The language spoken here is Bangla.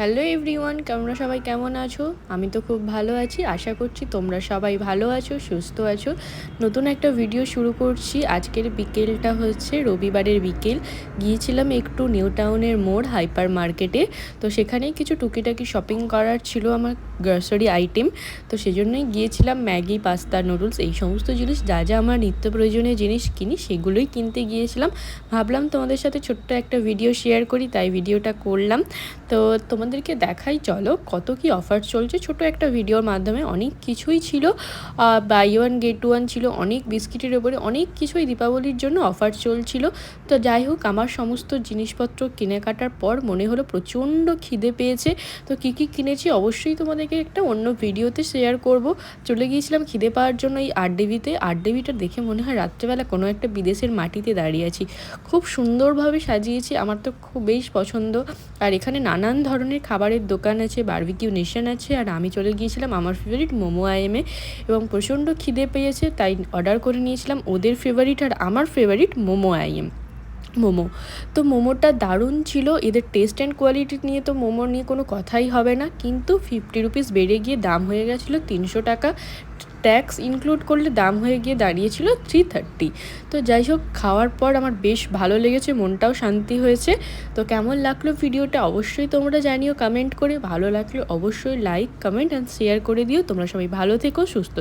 হ্যালো এভরিওয়ান, তোমরা সবাই কেমন আছো? আমি তো খুব ভালো আছি। আশা করছি তোমরা সবাই ভালো আছো, সুস্থ আছো। নতুন একটা ভিডিও শুরু করছি। আজকের বিকেলটা হচ্ছে রবিবারের বিকেল। গিয়েছিলাম একটু নিউ টাউনের মোড় হাইপার মার্কেটে। তো সেখানেই কিছু টুকিটাকি শপিং করার ছিল আমার, গ্রসারি আইটেম। তো সেজন্যই গিয়েছিলাম। ম্যাগি, পাস্তা, নুডলস এই সমস্ত জিনিস যা যা আমার নিত্য প্রয়োজনীয় জিনিস কিনি সেগুলোই কিনতে গিয়েছিলাম। ভাবলাম তোমাদের সাথে ছোট্ট একটা ভিডিও শেয়ার করি, তাই ভিডিওটা করলাম। তো তোমাদেরকে দেখাই চলো কত কি অফার চলছে। ছোট একটা ভিডিওর মাধ্যমে অনেক কিছুই ছিল, বাই ওয়ান গেট ওয়ান ছিল, অনেক বিস্কিটের ওপরে অনেক কিছুই দীপাবলির জন্য অফার চলছিল। তো যাই হোক, আমার সমস্ত জিনিসপত্র কেনাকাটার পর মনে হলো প্রচণ্ড খিদে পেয়েছে। তো কী কী কিনেছি অবশ্যই তোমাদেরকে একটা অন্য ভিডিওতে শেয়ার করব। চলে গিয়েছিলাম খিদে পাওয়ার জন্য এই আরডিবিতে। আরডিবিটা দেখে মনে হয় রাত্রেবেলা কোনো একটা বিদেশের মাটিতে দাঁড়িয়ে আছি। খুব সুন্দরভাবে সাজিয়েছি, আমার তো খুব বেশ পছন্দ। আর এখানে নানান ধরনের খাবারের দোকান আছে, বারবিকিউ নেশন আছে। আর আমি চলে গিয়েছিলাম আমার ফেভারিট মোমো আইএমে, এবং প্রচণ্ড খিদে পেয়েছে তাই অর্ডার করে নিয়েছিলাম ওদের ফেভারিট আর আমার ফেভারিট মোমো আইএম মোমো। তো মোমোটা দারুণ ছিল। এদের টেস্ট অ্যান্ড কোয়ালিটি নিয়ে তো মোমো নিয়ে কোনো কথাই হবে না, কিন্তু 50 রুপিস বেড়ে গিয়ে দাম হয়ে গেছিলো 300 টাকা। ট্যাক্স ইনক্লুড করলে দাম হয়ে গিয়ে দাঁড়িয়েছিল 330। তো যাই হোক, খাওয়ার পর আমার বেশ ভালো লেগেছে, মনটাও শান্তি হয়েছে। তো কেমন লাগলো ভিডিওটা অবশ্যই তোমরা জানিও কমেন্ট করে। ভালো লাগলে অবশ্যই লাইক, কমেন্ট অ্যান্ড শেয়ার করে দিও। তোমরা সবাই ভালো থেকো, সুস্থ